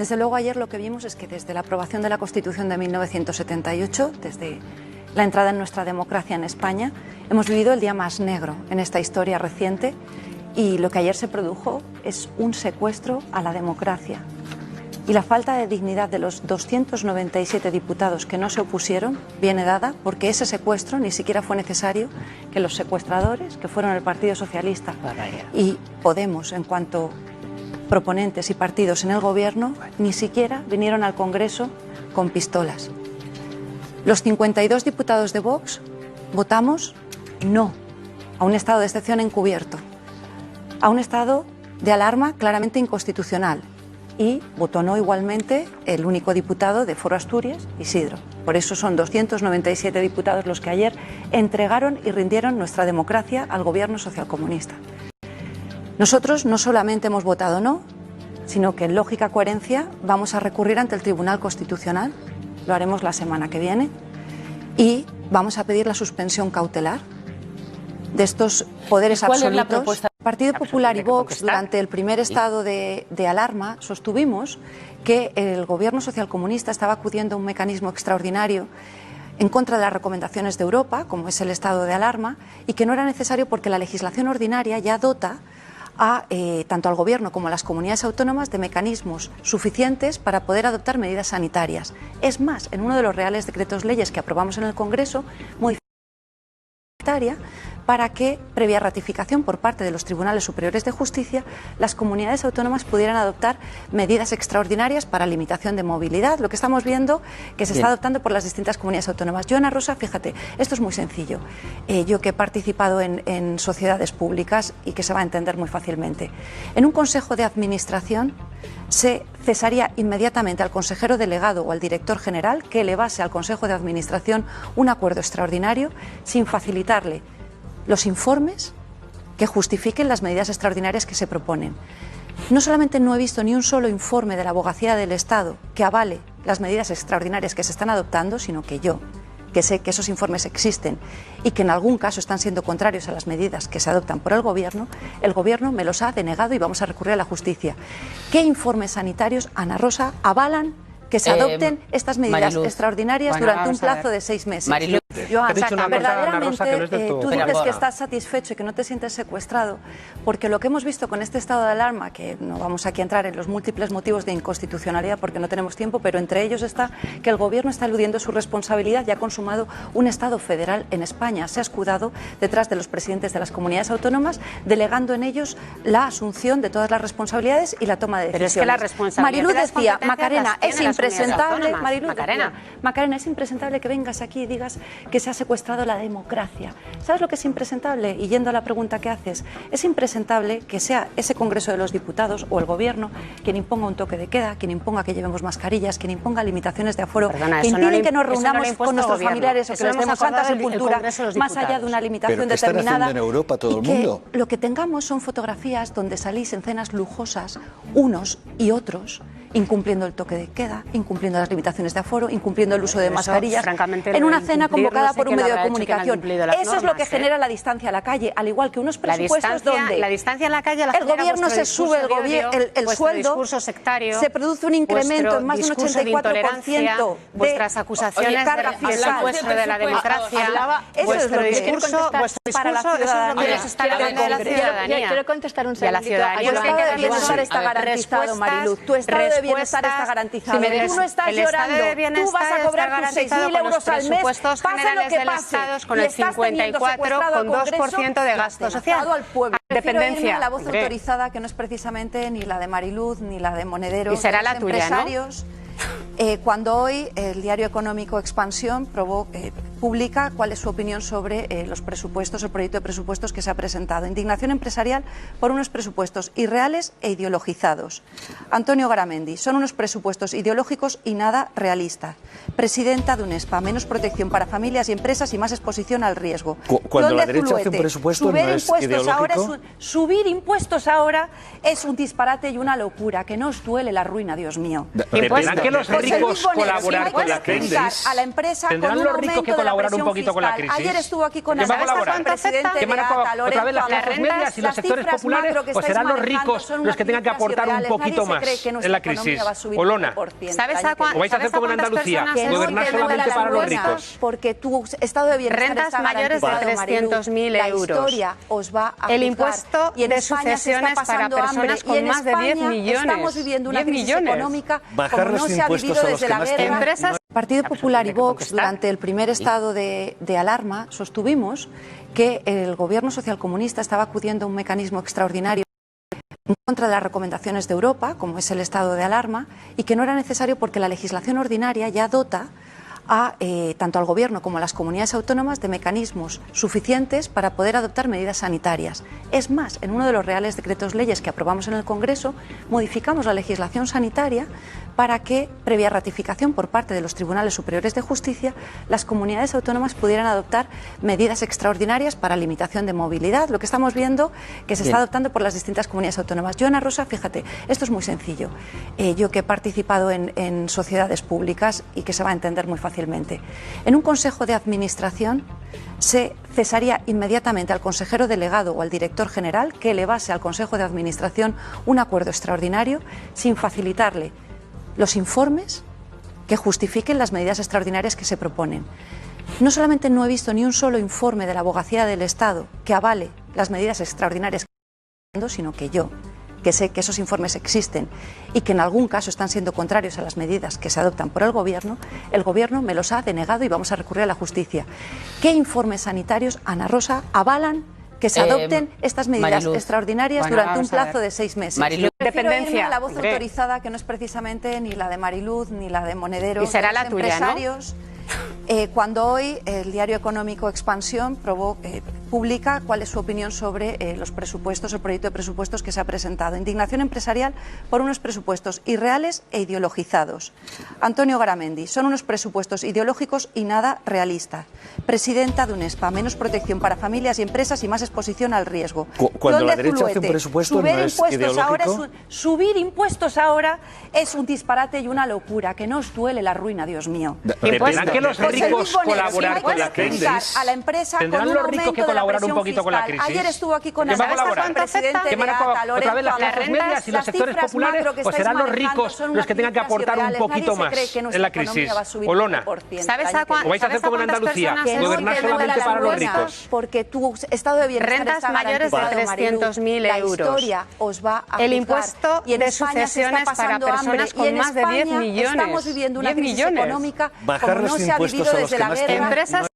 Desde luego ayer lo que vimos es que desde la aprobación de la Constitución de 1978, desde la entrada en nuestra democracia en España, hemos vivido el día más negro en esta historia reciente y lo que ayer se produjo es un secuestro a la democracia. Y la falta de dignidad de los 297 diputados que no se opusieron viene dada porque ese secuestro ni siquiera fue necesario, que los secuestradores, que fueron el Partido Socialista y Podemos en cuanto proponentes y partidos en el gobierno, ni siquiera vinieron al Congreso con pistolas. Los 52 diputados de Vox votamos no a un estado de excepción encubierto, a un estado de alarma claramente inconstitucional. Y votó no igualmente el único diputado de Foro Asturias, Isidro. Por eso son 297 diputados los que ayer entregaron y rindieron nuestra democracia al gobierno socialcomunista. Nosotros no solamente hemos votado no, sino que en lógica coherencia vamos a recurrir ante el Tribunal Constitucional, lo haremos la semana que viene, y vamos a pedir la suspensión cautelar de estos poderes absolutos. Partido Popular y Vox, durante el primer estado de alarma, sostuvimos que el gobierno socialcomunista estaba acudiendo a un mecanismo extraordinario en contra de las recomendaciones de Europa, como es el estado de alarma, y que no era necesario porque la legislación ordinaria ya dota tanto al Gobierno como a las comunidades autónomas de mecanismos suficientes para poder adoptar medidas sanitarias. Es más, en uno de los reales decretos leyes que aprobamos en el Congreso, para que, previa ratificación por parte de los Tribunales Superiores de Justicia, las comunidades autónomas pudieran adoptar medidas extraordinarias para limitación de movilidad, lo que estamos viendo que se está adoptando por las distintas comunidades autónomas. Yo, Ana Rosa, fíjate, esto es muy sencillo. Yo que he participado en sociedades públicas y que se va a entender muy fácilmente. En un consejo de administración se cesaría inmediatamente al consejero delegado o al director general que elevase al consejo de administración un acuerdo extraordinario sin facilitarle los informes que justifiquen las medidas extraordinarias que se proponen. No solamente no he visto ni un solo informe de la Abogacía del Estado que avale las medidas extraordinarias que se están adoptando, sino que yo, que sé que esos informes existen y que en algún caso están siendo contrarios a las medidas que se adoptan por el Gobierno me los ha denegado y vamos a recurrir a la justicia. ¿Qué informes sanitarios, Ana Rosa, avalan que se adopten estas medidas extraordinarias durante un plazo de 6 meses? Joan, verdaderamente tú dices que estás satisfecho y que no te sientes secuestrado, porque lo que hemos visto con este estado de alarma, que no vamos aquí a entrar en los múltiples motivos de inconstitucionalidad porque no tenemos tiempo, pero entre ellos está que el Gobierno está eludiendo su responsabilidad y ha consumado un Estado federal en España. Se ha escudado detrás de los presidentes de las comunidades autónomas, delegando en ellos la asunción de todas las responsabilidades y la toma de decisiones. Pero es que la responsabilidad Mariluz decía, Macarena, es impresentable, Macarena, es impresentable que vengas aquí y digas que se ha secuestrado la democracia. ¿Sabes lo que es impresentable? Y yendo a la pregunta que haces, es impresentable que sea ese Congreso de los Diputados o el Gobierno quien imponga un toque de queda, quien imponga que llevemos mascarillas, quien imponga limitaciones de aforo, que impiden que nos reunamos con nuestros familiares o que les demos santa sepultura más allá de una limitación determinada. En Europa, todo el mundo. Lo que tengamos son fotografías donde salís en cenas lujosas, unos y otros, incumpliendo el toque de queda, incumpliendo las limitaciones de aforo, incumpliendo el uso de mascarillas, en una cena convocada por un medio de comunicación. Eso es lo que genera la distancia a la calle, al igual que unos presupuestos donde la distancia a la calle el Gobierno se sube el sueldo, se produce un incremento en más de un 84% vuestras acusaciones de secuestro de la democracia, vuestro discurso para la ciudadanía. Quiero contestar un segundito. Tu estado de bienestar está garantizado, Mariluz. Tu estado de bienestar está garantizado. Tú no estás llorando. Tú vas a cobrar tus 6.000 euros al mes, pase lo que pase. Con el 54,2% de gasto social. Dependencia. La voz autorizada, que no es precisamente ni la de Mariluz ni la de Monedero. Y será la tuya, ¿no? Cuando hoy el diario económico Expansión publica cuál es su opinión sobre los presupuestos, el proyecto de presupuestos que se ha presentado. Indignación empresarial por unos presupuestos irreales e ideologizados. Antonio Garamendi, son unos presupuestos ideológicos y nada realistas. Presidenta de UNESPA, menos protección para familias y empresas y más exposición al riesgo. Cuando la derecha hace un presupuesto no es ideológico. Subir impuestos ahora es un disparate y una locura, que no os duele la ruina, Dios mío. ¿Tendrán que los ricos colaborar con la crisis? A la empresa ¿Tendrán con un los ricos que aumento de la colaborar un poquito con la crisis? Ayer estuvo aquí con el presidente ¿Qué van a colaborar? ¿Otra vez las clases medias y los sectores populares? ¿O serán los ricos los que tengan que aportar un poquito más en la crisis? Olona, ¿o vais a hacer como en Andalucía? Gobernar solamente para los ricos. Porque tu estado de bienestar rentas mayores de 300.000 euros. La historia os va a el impuesto de sucesiones para personas con más de 10 millones. Estamos viviendo una crisis económica como no se ha vivido desde la guerra. El Partido Popular y Vox, durante el primer estado de alarma, sostuvimos que el gobierno socialcomunista estaba acudiendo a un mecanismo extraordinario en contra de las recomendaciones de Europa, como es el estado de alarma, y que no era necesario porque la legislación ordinaria ya dota tanto al Gobierno como a las comunidades autónomas de mecanismos suficientes para poder adoptar medidas sanitarias. Es más, en uno de los reales decretos leyes que aprobamos en el Congreso, modificamos la legislación sanitaria para que, previa ratificación por parte de los Tribunales Superiores de Justicia, las comunidades autónomas pudieran adoptar medidas extraordinarias para limitación de movilidad, lo que estamos viendo que se está adoptando por las distintas comunidades autónomas. Yo, Ana Rosa, fíjate, esto es muy sencillo. Yo que he participado en sociedades públicas y que se va a entender muy fácilmente. En un consejo de administración se cesaría inmediatamente al consejero delegado o al director general que elevase al consejo de administración un acuerdo extraordinario sin facilitarle los informes que justifiquen las medidas extraordinarias que se proponen. No solamente no he visto ni un solo informe de la Abogacía del Estado que avale las medidas extraordinarias que estoy haciendo, sino que yo, que sé que esos informes existen y que en algún caso están siendo contrarios a las medidas que se adoptan por el Gobierno me los ha denegado y vamos a recurrir a la justicia. ¿Qué informes sanitarios, Ana Rosa, avalan que se adopten estas medidas extraordinarias durante un plazo de 6 meses? Prefiero irme a la voz autorizada, que no es precisamente ni la de Mariluz ni la de Monedero. Y será la tuya, empresarios, ¿no? Cuando hoy el diario económico Expansión publica cuál es su opinión sobre los presupuestos, el proyecto de presupuestos que se ha presentado. Indignación empresarial por unos presupuestos irreales e ideologizados. Antonio Garamendi, son unos presupuestos ideológicos y nada realistas. Presidenta de UNESPA, menos protección para familias y empresas y más exposición al riesgo. Cuando la derecha hace un presupuesto no es ideológico. Subir impuestos ahora es un disparate y una locura, que no os duele la ruina, Dios mío. ¿Tendrán que los ricos colaborar con la crisis? A la empresa ¿Tendrán los ricos que colaborar un poquito con la crisis? Ayer estuvo aquí con el presidente de ATA, ¿otra vez las clases medias y los sectores populares? ¿O serán los ricos los que tengan que aportar un poquito más en la crisis? Olona, ¿o vais a hacer como en Andalucía? Gobernar solamente para los ricos. Porque tu estado de bienestar rentas mayores de 300.000 euros. La historia os va a el impuesto de sucesiones para personas con más de 10 millones. Estamos viviendo una crisis económica como no se ha vivido desde la guerra.